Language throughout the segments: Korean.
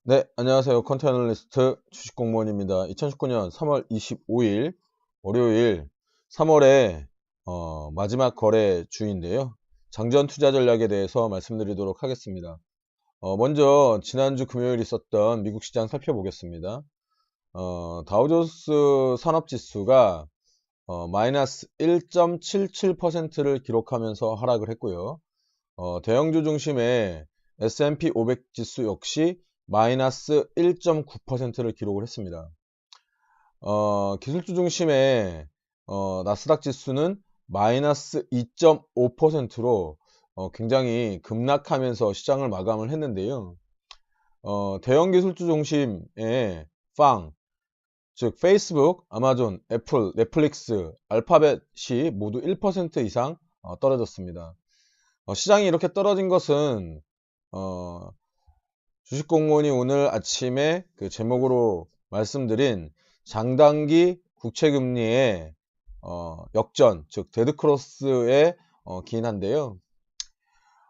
네, 안녕하세요. 컨텐츠 애널리스트 주식공무원입니다. 2019년 3월 25일 월요일 3월의 마지막 거래 주인데요. 장전 투자 전략에 대해서 말씀드리도록 하겠습니다. 먼저 지난주 금요일 있었던 미국 시장 살펴보겠습니다. 다우존스 산업지수가 마이너스 1.77%를 기록하면서 하락을 했고요. 대형주 중심의 S&P 500 지수 역시 마이너스 1.9%를 기록을 했습니다. 기술주 중심의 나스닥 지수는 마이너스 2.5%로 굉장히 급락하면서 시장을 마감을 했는데요. 대형 기술주 중심의 팡, 즉 페이스북, 아마존, 애플, 넷플릭스, 알파벳이 모두 1% 이상 떨어졌습니다. 시장이 이렇게 떨어진 것은 주식공무원이 오늘 아침에 그 제목으로 말씀드린 장단기 국채금리의 역전, 즉 데드크로스에 기인한데요.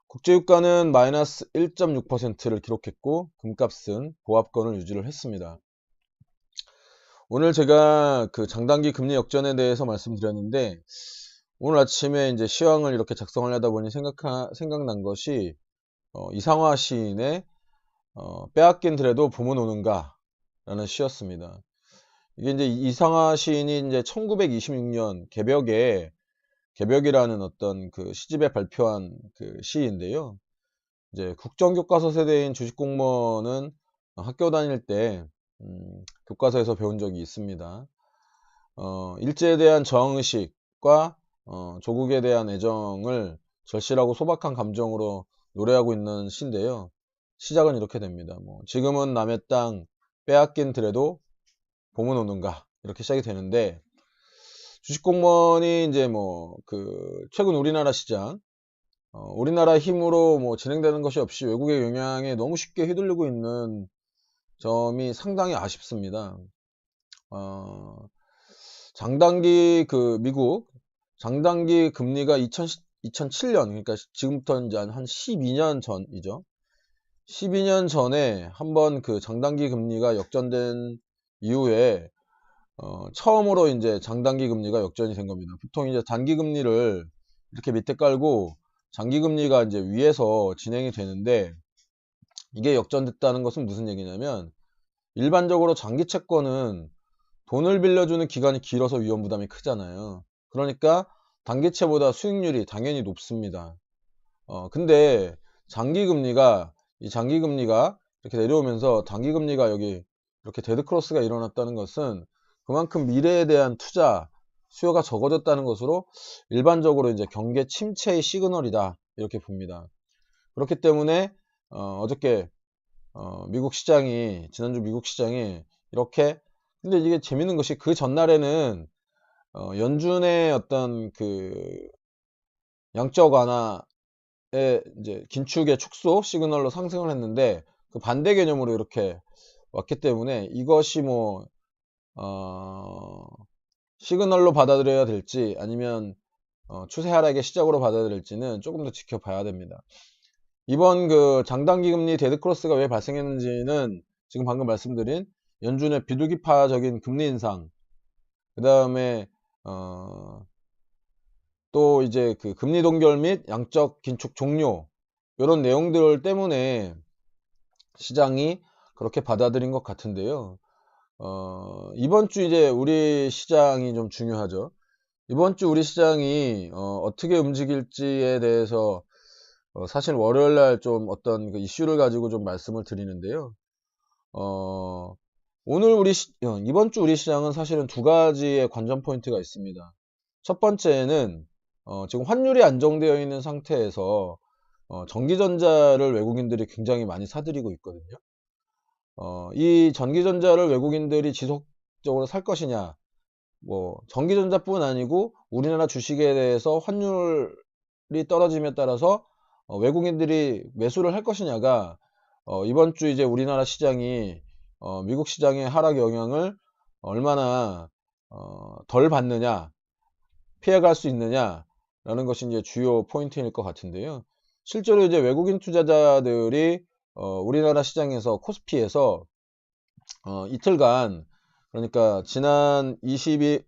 국제유가는 마이너스 1.6%를 기록했고 금값은 보합권을 유지를 했습니다. 오늘 제가 그 장단기 금리 역전에 대해서 말씀드렸는데 오늘 아침에 이제 시황을 이렇게 작성을 하다 보니 생각난 것이 이상화 시인의 빼앗긴 드레도 봄은 오는가 라는 시였습니다. 이게 이제 이상화 시인이 이제 1926년 개벽이라는 어떤 그 시집에 발표한 그 시인데요. 이제 국정교과서 세대인 주식공무원은 학교 다닐 때 교과서에서 배운 적이 있습니다. 일제에 대한 저항의식과 조국에 대한 애정을 절실하고 소박한 감정으로 노래하고 있는 시인데요. 시작은 이렇게 됩니다. 지금은 남의 땅 빼앗긴 드레도 봄은 오는가 이렇게 시작이 되는데 주식공무원이 이제 최근 우리나라 시장 우리나라 힘으로 진행되는 것이 없이 외국의 영향에 너무 쉽게 휘둘리고 있는 점이 상당히 아쉽습니다. 장단기 미국 장단기 금리가 2007년 그러니까 지금부터 이제 한 12년 전이죠. 12년 전에 한번 그 장단기 금리가 역전된 이후에 처음으로 이제 장단기 금리가 역전이 된 겁니다. 보통 이제 단기 금리를 이렇게 밑에 깔고 장기 금리가 이제 위에서 진행이 되는데 이게 역전됐다는 것은 무슨 얘기냐면 일반적으로 장기 채권은 돈을 빌려주는 기간이 길어서 위험 부담이 크잖아요. 그러니까 단기채보다 수익률이 당연히 높습니다. 근데 이 장기 금리가 이렇게 내려오면서 단기 금리가 여기 이렇게 데드크로스가 일어났다는 것은 그만큼 미래에 대한 투자 수요가 적어졌다는 것으로 일반적으로 이제 경계 침체의 시그널이다 이렇게 봅니다. 그렇기 때문에 어저께 지난주 미국 시장이 이렇게 근데 이게 재밌는 것이 그 전날에는 연준의 어떤 그 양적 완화의 이제 긴축의 축소 시그널로 상승을 했는데 그 반대 개념으로 이렇게 왔기 때문에 이것이 시그널로 받아들여야 될지 아니면 추세 하락의 시작으로 받아들일지는 조금 더 지켜봐야 됩니다. 이번 그 장단기 금리 데드크로스가 왜 발생했는지는 지금 방금 말씀드린 연준의 비둘기파적인 금리 인상, 그 다음에 또 이제 그 금리 동결 및 양적 긴축 종료 이런 내용들 때문에 시장이 그렇게 받아들인 것 같은데요. 이번 주 이제 우리 시장이 좀 중요하죠. 이번 주 우리 시장이 어떻게 움직일지에 대해서 사실 월요일 날 좀 어떤 그 이슈를 가지고 좀 말씀을 드리는데요. 이번 주 우리 시장은 사실은 두 가지의 관전 포인트가 있습니다. 첫 번째는 지금 환율이 안정되어 있는 상태에서 전기전자를 외국인들이 굉장히 많이 사들이고 있거든요. 이 전기전자를 외국인들이 지속적으로 살 것이냐, 전기전자뿐 아니고 우리나라 주식에 대해서 환율이 떨어짐에 따라서 외국인들이 매수를 할 것이냐가 이번 주 이제 우리나라 시장이 미국 시장의 하락 영향을 얼마나 덜 받느냐, 피해갈 수 있느냐라는 것이 이제 주요 포인트일 것 같은데요. 실제로 이제 외국인 투자자들이 우리나라 시장에서 코스피에서 이틀간, 그러니까 지난 21일과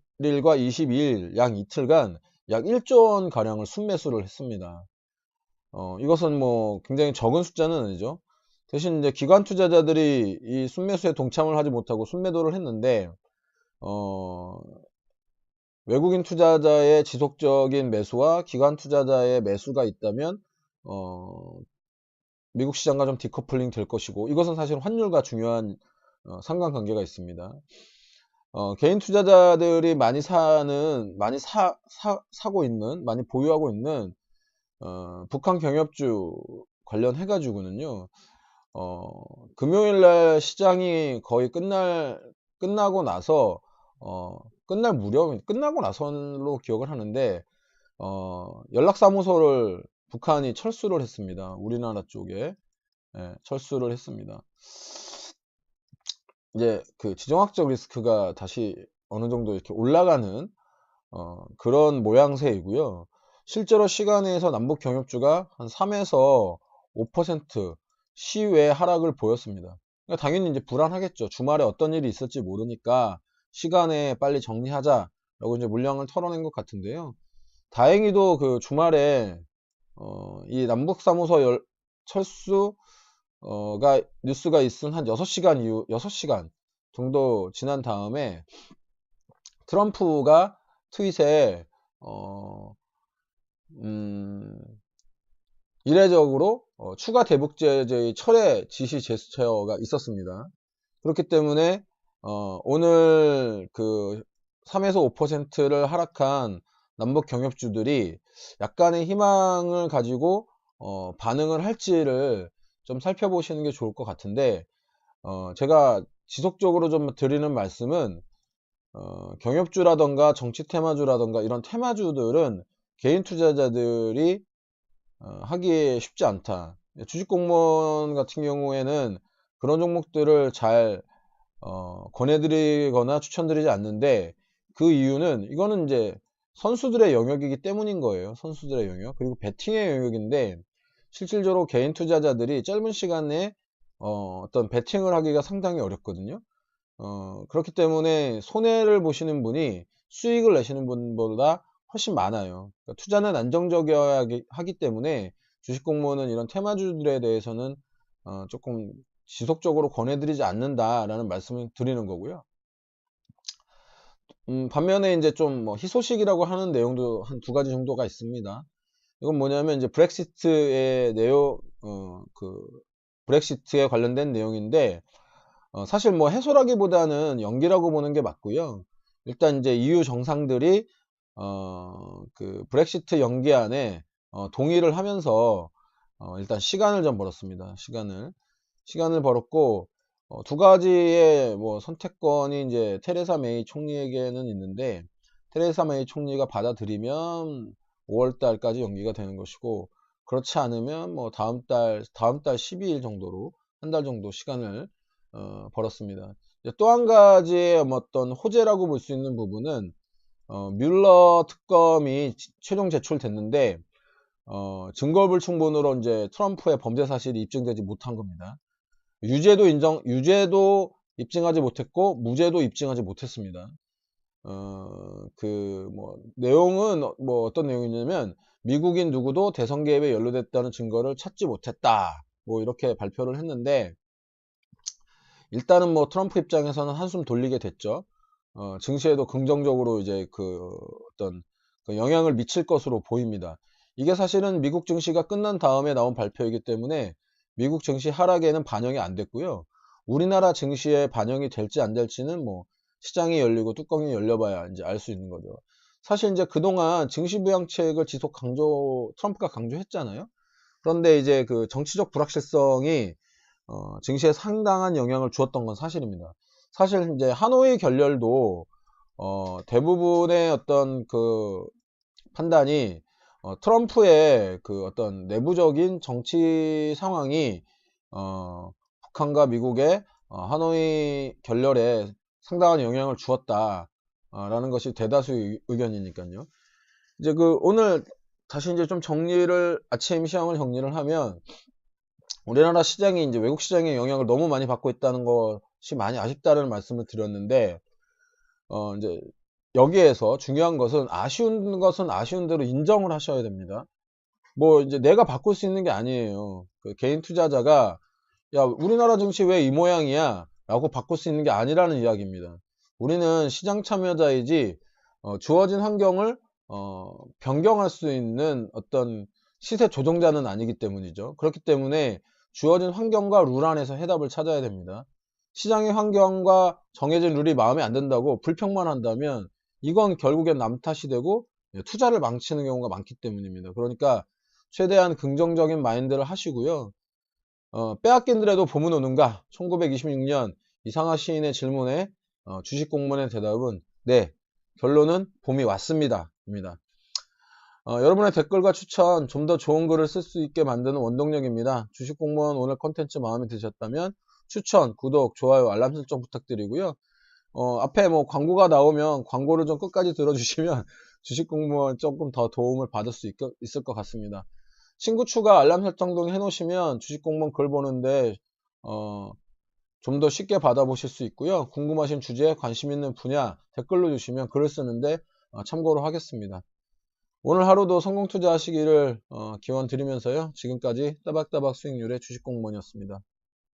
22일 양 이틀간 약 1조 원 가량을 순매수를 했습니다. 이것은 뭐 굉장히 적은 숫자는 아니죠. 대신 이제 기관 투자자들이 이 순매수에 동참을 하지 못하고 순매도를 했는데, 외국인 투자자의 지속적인 매수와 기관 투자자의 매수가 있다면 미국 시장과 좀 디커플링 될 것이고, 이것은 사실 환율과 중요한 상관관계가 있습니다. 개인 투자자들이 많이 사고 있는, 많이 보유하고 있는 북한 경협주 관련해 가지고는요, 금요일날 시장이 거의 끝나고 나서, 끝날 무렵, 끝나고 나서로 기억을 하는데, 연락사무소를 북한이 철수를 했습니다. 우리나라 쪽에. 예, 철수를 했습니다. 이제 그 지정학적 리스크가 다시 어느 정도 이렇게 올라가는 그런 모양새이고요. 실제로 시간에서 남북 경협주가 한 3에서 5% 시외 하락을 보였습니다. 그러니까 당연히 이제 불안하겠죠. 주말에 어떤 일이 있을지 모르니까 시간에 빨리 정리하자라고 이제 물량을 털어낸 것 같은데요. 다행히도 그 주말에 이 남북사무소 철수가 뉴스가 있은 한 6시간 정도 지난 다음에 트럼프가 트윗에 이례적으로 추가 대북 제재의 철회 지시 제스처가 있었습니다. 그렇기 때문에 오늘 그 3에서 5%를 하락한 남북 경협주들이 약간의 희망을 가지고 반응을 할지를 좀 살펴보시는 게 좋을 것 같은데, 제가 지속적으로 좀 드리는 말씀은 경협주라던가 정치 테마주라던가 이런 테마주들은 개인 투자자들이 하기 쉽지 않다. 주식공무원 같은 경우에는 그런 종목들을 잘 권해드리거나 추천드리지 않는데, 그 이유는 이거는 이제 선수들의 영역이기 때문인 거예요. 선수들의 영역. 그리고 베팅의 영역인데, 실질적으로 개인 투자자들이 짧은 시간에 어떤 베팅을 하기가 상당히 어렵거든요. 그렇기 때문에 손해를 보시는 분이 수익을 내시는 분보다 훨씬 많아요. 그러니까 투자는 안정적이어야 하기 때문에 주식공무원은 이런 테마주들에 대해서는 조금 지속적으로 권해드리지 않는다라는 말씀을 드리는 거고요. 반면에 이제 좀 뭐 희소식이라고 하는 내용도 한 2가지 정도가 있습니다. 이건 뭐냐면 이제 브렉시트의 내용, 브렉시트에 관련된 내용인데, 사실 뭐 해소라기보다는 연기라고 보는 게 맞고요. 일단 이제 EU 정상들이 그 브렉시트 연기안에 동의를 하면서 일단 시간을 좀 벌었습니다. 시간을 벌었고, 2가지의 뭐 선택권이 이제 테레사 메이 총리에게는 있는데, 테레사 메이 총리가 받아들이면 5월달까지 연기가 되는 것이고, 그렇지 않으면 뭐 다음 달 12일 정도로 한 달 정도 시간을 벌었습니다. 또 한 가지의 어떤 호재라고 볼 수 있는 부분은 뮬러 특검이 최종 제출됐는데, 증거불충분으로 이제 트럼프의 범죄 사실이 입증되지 못한 겁니다. 유죄도 입증하지 못했고 무죄도 입증하지 못했습니다. 내용은 뭐 어떤 내용이냐면, 미국인 누구도 대선 개입에 연루됐다는 증거를 찾지 못했다, 뭐 이렇게 발표를 했는데, 일단은 뭐 트럼프 입장에서는 한숨 돌리게 됐죠. 증시에도 긍정적으로 이제 어떤 영향을 미칠 것으로 보입니다. 이게 사실은 미국 증시가 끝난 다음에 나온 발표이기 때문에 미국 증시 하락에는 반영이 안 됐고요. 우리나라 증시에 반영이 될지 안 될지는 뭐 시장이 열리고 뚜껑이 열려봐야 이제 알 수 있는 거죠. 사실 이제 그동안 증시 부양책을 트럼프가 강조했잖아요. 그런데 이제 그 정치적 불확실성이 증시에 상당한 영향을 주었던 건 사실입니다. 사실 이제 하노이 결렬도 대부분의 어떤 그 판단이 트럼프의 그 어떤 내부적인 정치 상황이 북한과 미국의 하노이 결렬에 상당한 영향을 주었다라는 것이 대다수의 의견이니까요. 이제 오늘 다시 이제 좀 아침 시황을 정리를 하면, 우리나라 시장이 이제 외국 시장의 영향을 너무 많이 받고 있다는 것이 많이 아쉽다는 말씀을 드렸는데, 이제 여기에서 중요한 것은 아쉬운 대로 인정을 하셔야 됩니다. 뭐 이제 내가 바꿀 수 있는 게 아니에요. 그 개인 투자자가 야, 우리나라 증시 왜 이 모양이야? 라고 바꿀 수 있는 게 아니라는 이야기입니다. 우리는 시장 참여자이지, 주어진 환경을, 변경할 수 있는 어떤 시세 조정자는 아니기 때문이죠. 그렇기 때문에 주어진 환경과 룰 안에서 해답을 찾아야 됩니다. 시장의 환경과 정해진 룰이 마음에 안 든다고 불평만 한다면 이건 결국엔 남 탓이 되고 투자를 망치는 경우가 많기 때문입니다. 그러니까 최대한 긍정적인 마인드를 하시고요. 빼앗긴들에도 봄은 오는가? 1926년 이상하 시인의 질문에 주식 공무원의 대답은 네, 결론은 봄이 왔습니다. 입니다. 여러분의 댓글과 추천, 좀 더 좋은 글을 쓸 수 있게 만드는 원동력입니다. 주식 공무원 오늘 컨텐츠 마음에 드셨다면 추천, 구독, 좋아요, 알람 설정 부탁드리고요. 앞에 뭐 광고가 나오면 광고를 좀 끝까지 들어주시면 주식 공무원 조금 더 도움을 받을 수 있을 것 같습니다. 친구 추가, 알람 설정 등 해놓으시면 주식 공무원 글 보는데 좀 더 쉽게 받아보실 수 있고요. 궁금하신 주제, 관심 있는 분야 댓글로 주시면 글을 쓰는데 참고로 하겠습니다. 오늘 하루도 성공 투자하시기를 기원 드리면서요. 지금까지 따박따박 수익률의 주식 공무원이었습니다.